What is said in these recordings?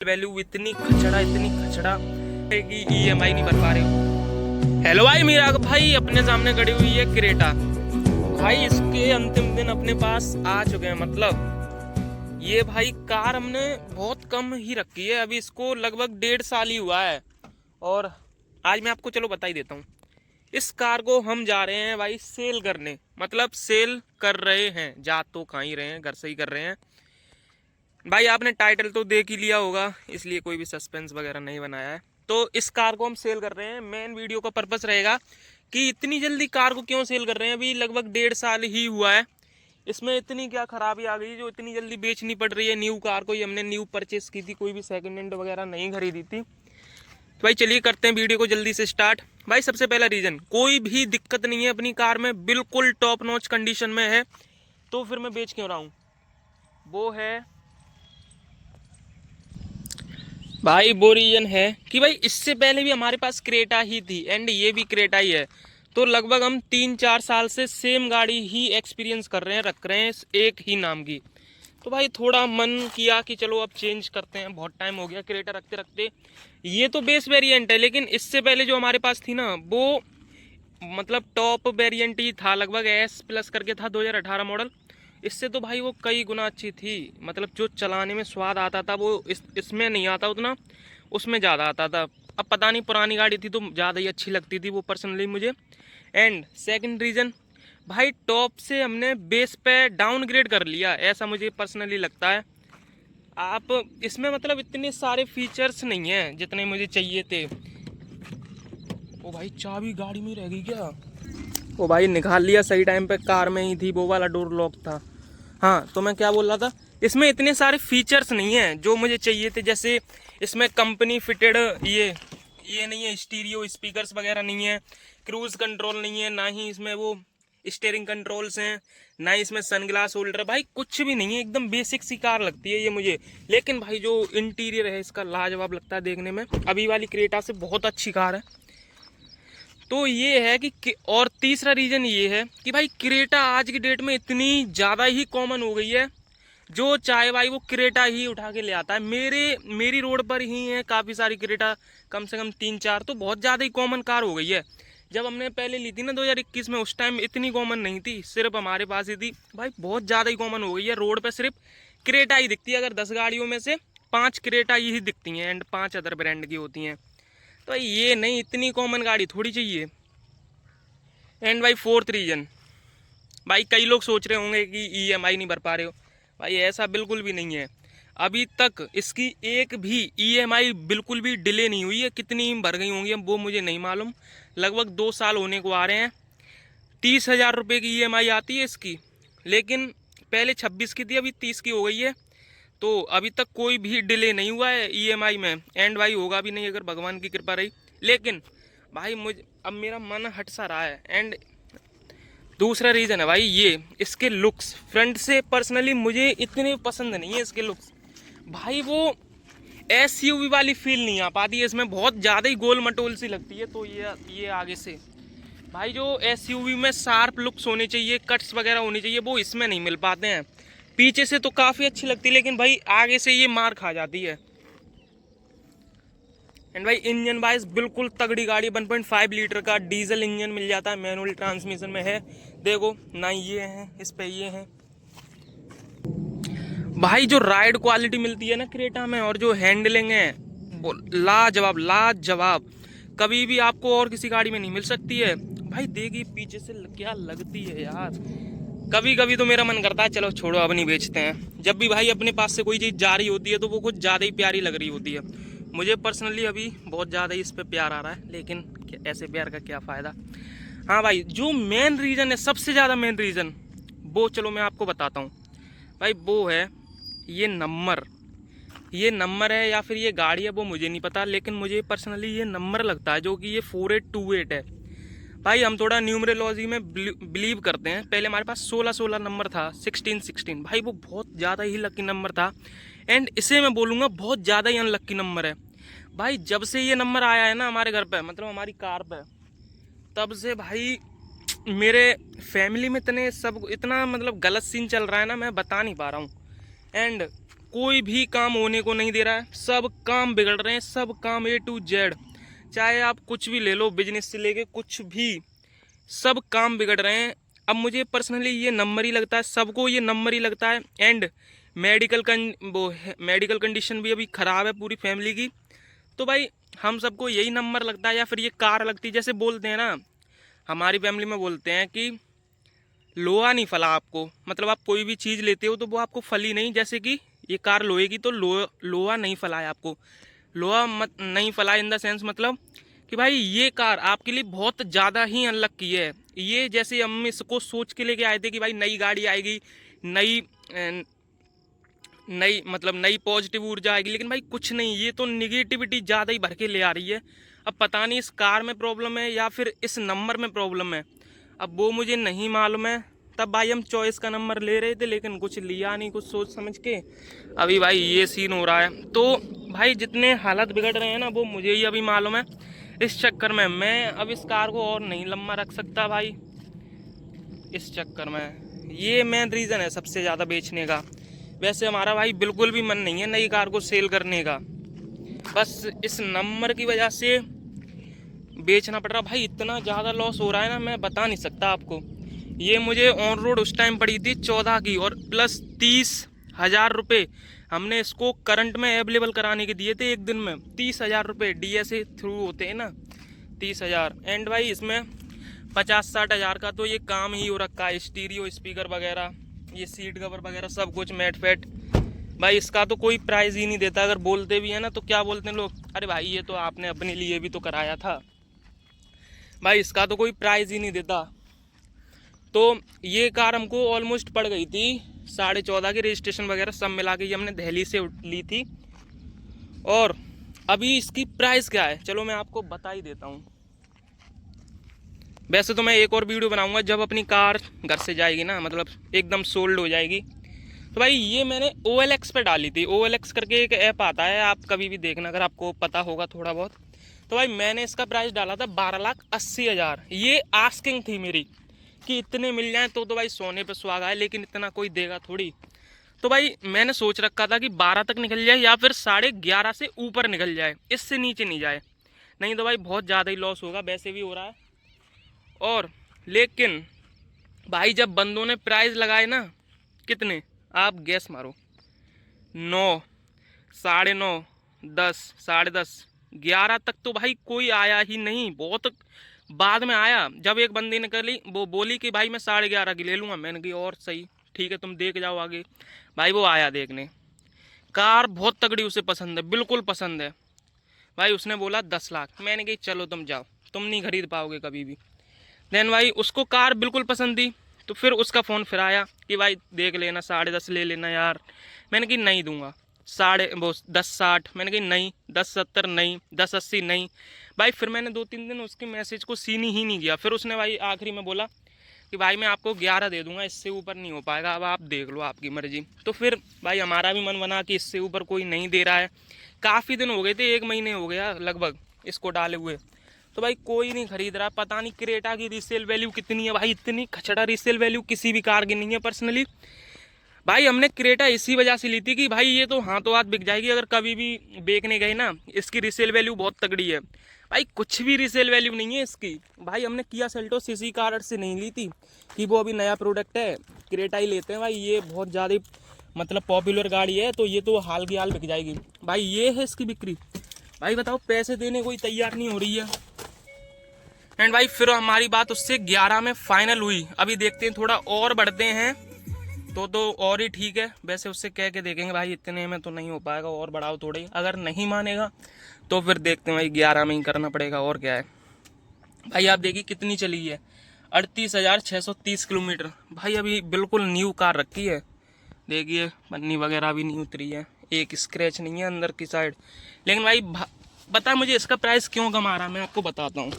Value इतनी खचड़ा है कि ईएमआई नहीं भर पा रहे हो। हेलो भाई, मेरा भाई अपने सामने खड़ी हुई है क्रेटा। भाई इसके अंतिम दिन अपने पास आ चुके हैं। मतलब ये भाई कार हमने बहुत कम ही रखी है, अभी इसको लगभग 1.5 साल ही हुआ है। और आज मैं आपको चलो बता ही देता हूँ। इस कार को हम जा रहे हैं भाई सेल करने, मतलब सेल कर रहे हैं, जा तो कहाँ ही रहे हैं, घर से ही कर रहे हैं। भाई आपने टाइटल तो देख ही लिया होगा, इसलिए कोई भी सस्पेंस वगैरह नहीं बनाया है। तो इस कार को हम सेल कर रहे हैं। मेन वीडियो का पर्पस रहेगा कि इतनी जल्दी कार को क्यों सेल कर रहे हैं। अभी लगभग 1.5 साल ही हुआ है, इसमें इतनी क्या खराबी आ गई जो इतनी जल्दी बेचनी पड़ रही है। न्यू कार को ही हमने न्यू परचेस की थी, कोई भी सेकंड हैंड वगैरह नहीं खरीदी थी। तो भाई चलिए करते हैं वीडियो को जल्दी से स्टार्ट। भाई सबसे पहला रीज़न, कोई भी दिक्कत नहीं है अपनी कार में, बिल्कुल टॉप नॉच कंडीशन में है, तो फिर मैं बेच क्यों रहा हूँ। वो है भाई, वो रीजन है कि भाई इससे पहले भी हमारे पास क्रेटा ही थी एंड ये भी क्रेटा ही है। तो लगभग हम 3-4 साल से सेम गाड़ी ही एक्सपीरियंस कर रहे हैं, रख रहे हैं एक ही नाम की। तो भाई थोड़ा मन किया कि चलो अब चेंज करते हैं, बहुत टाइम हो गया क्रेटा रखते रखते। ये तो बेस वेरिएंट है, लेकिन इससे पहले जो हमारे पास थी ना, वो मतलब टॉप वेरिएंट ही था, लगभग एस प्लस करके था, 2018 मॉडल। इससे तो भाई वो कई गुना अच्छी थी। मतलब जो चलाने में स्वाद आता था वो इसमें नहीं आता उतना, उसमें ज़्यादा आता था। अब पता नहीं, पुरानी गाड़ी थी तो ज़्यादा ही अच्छी लगती थी वो पर्सनली मुझे। एंड सेकंड रीज़न, भाई टॉप से हमने बेस पे डाउनग्रेड कर लिया, ऐसा मुझे पर्सनली लगता है। आप इसमें मतलब इतने सारे फीचर्स नहीं हैं जितने मुझे चाहिए थे। ओ भाई चाबी गाड़ी में रह गई क्या? ओ भाई निकाल लिया सही टाइम पे, कार में ही थी, वो वाला डोर लॉक था। हाँ तो मैं क्या बोल रहा था, इसमें इतने सारे फीचर्स नहीं हैं जो मुझे चाहिए थे। जैसे इसमें कंपनी फिटेड ये नहीं है, स्टीरियो स्पीकर्स वगैरह नहीं है, क्रूज कंट्रोल नहीं है, ना ही इसमें वो स्टीयरिंग कंट्रोल्स हैं, ना ही इसमें सनग्लास होल्डर। भाई कुछ भी नहीं है, एकदम बेसिक सी कार लगती है ये मुझे। लेकिन भाई जो इंटीरियर है इसका लाजवाब लगता है देखने में, अभी वाली क्रेटा से बहुत अच्छी कार है। तो ये है कि और तीसरा रीज़न ये है कि भाई क्रेटा आज की डेट में इतनी ज़्यादा ही कॉमन हो गई है, जो चाहे भाई वो क्रेटा ही उठा के ले आता है। मेरी रोड पर ही है काफ़ी सारी क्रेटा, कम से कम 3-4, तो बहुत ज़्यादा ही कॉमन कार हो गई है। जब हमने पहले ली थी ना 2021 में, उस टाइम इतनी कॉमन नहीं थी, सिर्फ हमारे पास ही थी। भाई बहुत ज़्यादा ही कॉमन हो गई है, रोड पर सिर्फ क्रेटा ही दिखती है। अगर 10 गाड़ियों में से 5 क्रेटा ही दिखती हैं एंड 5 अदर ब्रांड की होती हैं। तो ये नहीं, इतनी कॉमन गाड़ी थोड़ी चाहिए। एंड भाई फोर्थ रीजन, भाई कई लोग सोच रहे होंगे कि ईएमआई नहीं भर पा रहे हो। भाई ऐसा बिल्कुल भी नहीं है, अभी तक इसकी एक भी ईएमआई बिल्कुल भी डिले नहीं हुई है। कितनी भर गई होंगी वो मुझे नहीं मालूम, लगभग 2 साल होने को आ रहे हैं। 30,000 रुपये की ईएमआई आती है इसकी, लेकिन पहले 26 की थी, अभी 30 की हो गई है। तो अभी तक कोई भी डिले नहीं हुआ है ईएमआई में, एंड भाई होगा भी नहीं अगर भगवान की कृपा रही। लेकिन भाई मुझे अब मेरा मन हट सा रहा है। एंड दूसरा रीज़न है भाई ये इसके लुक्स। फ्रंट से पर्सनली मुझे इतने पसंद नहीं है इसके लुक्स। भाई वो एसयूवी वाली फील नहीं आ पाती है इसमें, बहुत ज़्यादा ही गोल मटोल सी लगती है। तो ये आगे से भाई जो एसयूवी में शार्प लुक्स होने चाहिए, कट्स वगैरह होने चाहिए, वो इसमें नहीं मिल पाते हैं। पीछे से तो काफ़ी अच्छी लगती है, लेकिन भाई आगे से ये मार खा जाती है। एंड भाई इंजन वाइज बिल्कुल तगड़ी गाड़ी, 1.5 लीटर का डीजल इंजन मिल जाता है, मैनुअल ट्रांसमिशन में है। देखो ना, ये है इस पे, ये है भाई। जो राइड क्वालिटी मिलती है ना क्रेटा में, और जो हैंडलिंग है वो लाजवाब लाजवाब, कभी भी आपको और किसी गाड़ी में नहीं मिल सकती है। भाई देखिए पीछे से क्या लगती है यार। कभी कभी तो मेरा मन करता है चलो छोड़ो अब नहीं बेचते हैं। जब भी भाई अपने पास से कोई चीज़ जा रही होती है तो वो कुछ ज़्यादा ही प्यारी लग रही होती है। मुझे पर्सनली अभी बहुत ज़्यादा ही इस पर प्यार आ रहा है, लेकिन ऐसे प्यार का क्या फ़ायदा। हाँ भाई जो मेन रीज़न है, सबसे ज़्यादा मेन रीज़न, वो चलो मैं आपको बताता हूँ। भाई वो है ये नंबर है या फिर ये गाड़ी है वो मुझे नहीं पता, लेकिन मुझे पर्सनली ये नंबर लगता है, जो कि ये 4828 है। भाई हम थोड़ा न्यूमरोलॉजी में बिलीव करते हैं। पहले हमारे पास 16 नंबर था, 16 भाई वो बहुत ज़्यादा ही लकी नंबर था। एंड इसे मैं बोलूँगा बहुत ज़्यादा ही अनलक्की नंबर है। भाई जब से ये नंबर आया है ना हमारे घर पे, मतलब हमारी कार पे, तब से भाई मेरे फैमिली में इतना मतलब गलत सीन चल रहा है ना, मैं बता नहीं पा रहा हूँ। एंड कोई भी काम होने को नहीं दे रहा है, सब काम बिगड़ रहे हैं, सब काम A to Z। चाहे आप कुछ भी ले लो, बिजनेस से लेके कुछ भी, सब काम बिगड़ रहे हैं। अब मुझे पर्सनली ये नंबर ही लगता है, सबको ये नंबर ही लगता है। एंड मेडिकल कंडीशन भी अभी ख़राब है पूरी फैमिली की। तो भाई हम सबको यही नंबर लगता है, या फिर ये कार लगती है। जैसे बोलते हैं ना, हमारी फैमिली में बोलते हैं कि लोहा नहीं फला आपको, मतलब आप कोई भी चीज़ लेते हो तो वो आपको फली नहीं। जैसे कि ये कार लोहे की, तो लोहा नहीं फला है आपको, लोहा मत नहीं फला इन द सेंस मतलब कि भाई ये कार आपके लिए बहुत ज़्यादा ही अनलक्की है। ये जैसे हम इसको सोच के लेके आए थे कि भाई नई गाड़ी आएगी, नई मतलब नई पॉजिटिव ऊर्जा आएगी, लेकिन भाई कुछ नहीं, ये तो निगेटिविटी ज़्यादा ही भर के ले आ रही है। अब पता नहीं इस कार में प्रॉब्लम है या फिर इस नंबर में प्रॉब्लम है, अब वो मुझे नहीं मालूम है। तब भाई हम चॉइस का नंबर ले रहे थे, लेकिन कुछ लिया नहीं कुछ सोच समझ के। अभी भाई ये सीन हो रहा है। तो भाई जितने हालत बिगड़ रहे हैं ना, वो मुझे ही अभी मालूम है। इस चक्कर में मैं अब इस कार को और नहीं लंबा रख सकता भाई। इस चक्कर में ये मेन रीज़न है सबसे ज़्यादा बेचने का। वैसे हमारा भाई बिल्कुल भी मन नहीं है नई कार को सेल करने का, बस इस नंबर की वजह से बेचना पड़ रहा। भाई इतना ज़्यादा लॉस हो रहा है ना, मैं बता नहीं सकता आपको। ये मुझे ऑन रोड उस टाइम पड़ी थी 14 की, और प्लस 30,000 रुपये हमने इसको करंट में अवेलेबल कराने के दिए थे एक दिन में। 30,000 रुपये DSA थ्रू होते हैं ना, 30,000। एंड भाई इसमें 50-60,000 का तो ये काम ही हो रखा है, स्टीरियो स्पीकर वगैरह, ये सीट कवर वगैरह सब कुछ मैट फैट। भाई इसका तो कोई प्राइस ही नहीं देता। अगर बोलते भी है ना तो क्या बोलते हैं लोग, अरे भाई ये तो आपने अपने लिए भी तो कराया था। भाई इसका तो कोई प्राइस ही नहीं देता। तो ये कार हमको ऑलमोस्ट पड़ गई थी 14.5 की, रजिस्ट्रेशन वगैरह सब मिला के ये हमने दिल्ली से ली थी। और अभी इसकी प्राइस क्या है चलो मैं आपको बता ही देता हूँ। वैसे तो मैं एक और वीडियो बनाऊंगा जब अपनी कार घर से जाएगी ना, मतलब एकदम सोल्ड हो जाएगी। तो भाई ये मैंने OLX पे डाली थी। OLX करके एक ऐप आता है, आप कभी भी देखना अगर आपको पता होगा थोड़ा बहुत। तो भाई मैंने इसका प्राइस डाला था 12,80,000। ये आस्किंग थी मेरी कि इतने मिल जाएं तो भाई सोने पे सुहागा है, लेकिन इतना कोई देगा थोड़ी। तो भाई मैंने सोच रखा था कि 12 तक निकल जाए या फिर 11.5 से ऊपर निकल जाए, इससे नीचे नहीं जाए, नहीं तो भाई बहुत ज़्यादा ही लॉस होगा, वैसे भी हो रहा है। और लेकिन भाई जब बंदों ने प्राइस लगाए ना, कितने आप गैस मारो, 9, 9.5, 10, 10.5, 11 तक तो भाई कोई आया ही नहीं। बहुत बाद में आया जब एक बंदी ने कर ली, वो बोली कि भाई मैं 11.5 की ले लूँगा। मैंने कही और सही, ठीक है तुम देख जाओ आगे। भाई वो आया देखने, कार बहुत तगड़ी उसे पसंद है, बिल्कुल पसंद है। भाई उसने बोला 10 लाख। मैंने कही चलो तुम जाओ, तुम नहीं खरीद पाओगे कभी भी। देन भाई उसको कार बिल्कुल पसंद थी, तो फिर उसका फ़ोन फिर आया कि भाई देख लेना 10.5 ले लेना यार। मैंने कही नहीं दूंगा। 10.60 मैंने कही नहीं, 10.70 नहीं, 10.80 नहीं। भाई फिर मैंने 2-3 दिन उसके मैसेज को सीन ही नहीं किया। फिर उसने भाई आखिरी में बोला कि भाई मैं आपको 11 दे दूंगा, इससे ऊपर नहीं हो पाएगा, अब आप देख लो आपकी मर्जी। तो फिर भाई हमारा भी मन बना कि इससे ऊपर कोई नहीं दे रहा है। काफ़ी दिन हो गए थे, 1 महीने हो गया लगभग इसको डाले हुए, तो भाई कोई नहीं खरीद रहा। पता नहीं क्रेटा की रीसेल वैल्यू कितनी है भाई, इतनी खचड़ा रीसेल वैल्यू किसी भी कार की नहीं है पर्सनली। भाई हमने क्रेटा इसी वजह से ली थी कि भाई ये तो हाथों हाथ बिक जाएगी, अगर कभी भी बेचने गए ना, इसकी रीसेल वैल्यू बहुत तगड़ी है। भाई कुछ भी रीसेल वैल्यू नहीं है इसकी। भाई हमने किया सेल्टोस इसी कार से नहीं ली थी कि वो अभी नया प्रोडक्ट है, क्रेटा ही लेते हैं भाई। ये बहुत ज़्यादा मतलब पॉपुलर गाड़ी है, तो ये तो हाल की हाल बिक जाएगी। भाई ये है इसकी बिक्री। भाई बताओ पैसे देने कोई तैयार नहीं हो रही है। एंड भाई फिर हमारी बात उससे 11 में फाइनल हुई। अभी देखते हैं थोड़ा और बढ़ते हैं तो और ही ठीक है। वैसे उससे कह के देखेंगे भाई इतने में तो नहीं हो पाएगा, और बढ़ाओ थोड़े। अगर नहीं मानेगा तो फिर देखते हैं भाई 11 में ही करना पड़ेगा, और क्या है। भाई आप देखिए कितनी चली है, 38,630 किलोमीटर। भाई अभी बिल्कुल न्यू कार रखी है, देखिए पन्नी वगैरह भी नहीं उतरी है, एक स्क्रैच नहीं है अंदर की साइड। लेकिन भाई बता मुझे इसका प्राइस क्यों कम आ रहा है, मैं आपको बताता हूँ।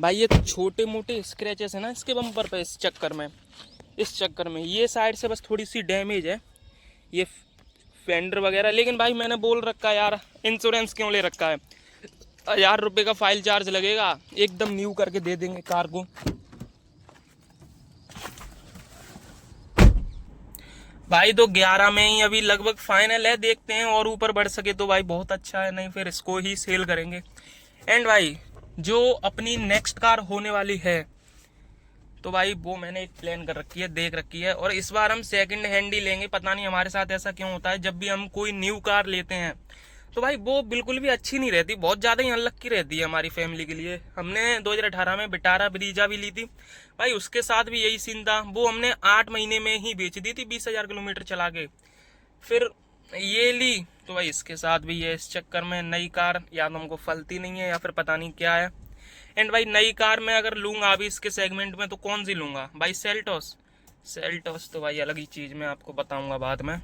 भाई ये छोटे मोटे स्क्रैचेस है ना इसके बम्पर पे, इस चक्कर में ये साइड से बस थोड़ी सी डैमेज है, ये फेंडर वगैरह। लेकिन भाई मैंने बोल रखा है यार, इंश्योरेंस क्यों ले रखा है, 1,000 रुपये का फाइल चार्ज लगेगा, एकदम न्यू करके दे देंगे कार को। भाई तो 11 में ही अभी लगभग फाइनल है, देखते हैं और ऊपर बढ़ सके तो भाई बहुत अच्छा है, नहीं फिर इसको ही सेल करेंगे। एंड भाई जो अपनी नेक्स्ट कार होने वाली है तो भाई वो मैंने एक प्लान कर रखी है, देख रखी है, और इस बार हम सेकंड हैंड ही लेंगे। पता नहीं हमारे साथ ऐसा क्यों होता है, जब भी हम कोई न्यू कार लेते हैं तो भाई वो बिल्कुल भी अच्छी नहीं रहती, बहुत ज़्यादा ही अनलक्की रहती है हमारी फैमिली के लिए। हमने 2018 में विटारा ब्रीजा भी ली थी भाई, उसके साथ भी यही सीन था, वो हमने 8 महीने में ही बेच दी थी 20,000 किलोमीटर चला के। फिर ये ली तो भाई इसके साथ भी ये, इस चक्कर में नई कार या तो हमको फलती नहीं है या फिर पता नहीं क्या है। एंड भाई नई कार में अगर लूंगा अभी इसके सेगमेंट में तो कौन सी लूंगा भाई, सेल्टोस। सेल्टोस तो भाई अलग ही चीज़ मैं आपको बताऊंगा बाद में।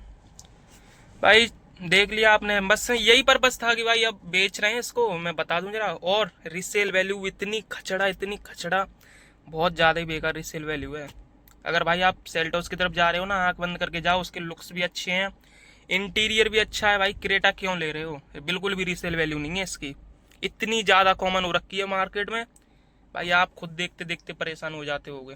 भाई देख लिया आपने, बस यही पर्पस था कि भाई अब बेच रहे हैं इसको, मैं बता दूं जरा। और रिसेल वैल्यू इतनी खचड़ा, इतनी खचड़ा, बहुत ज़्यादा ही बेकार रिसेल वैल्यू है। अगर भाई आप सेल्टोस की तरफ जा रहे हो ना, आंख बंद करके जाओ, उसके लुक्स भी अच्छे हैं, इंटीरियर भी अच्छा है भाई। क्रेटा क्यों ले रहे हो, बिल्कुल भी रिसेल वैल्यू नहीं है इसकी, इतनी ज़्यादा कॉमन हो रखी है मार्केट में भाई, आप खुद देखते देखते परेशान हो जाते होगे।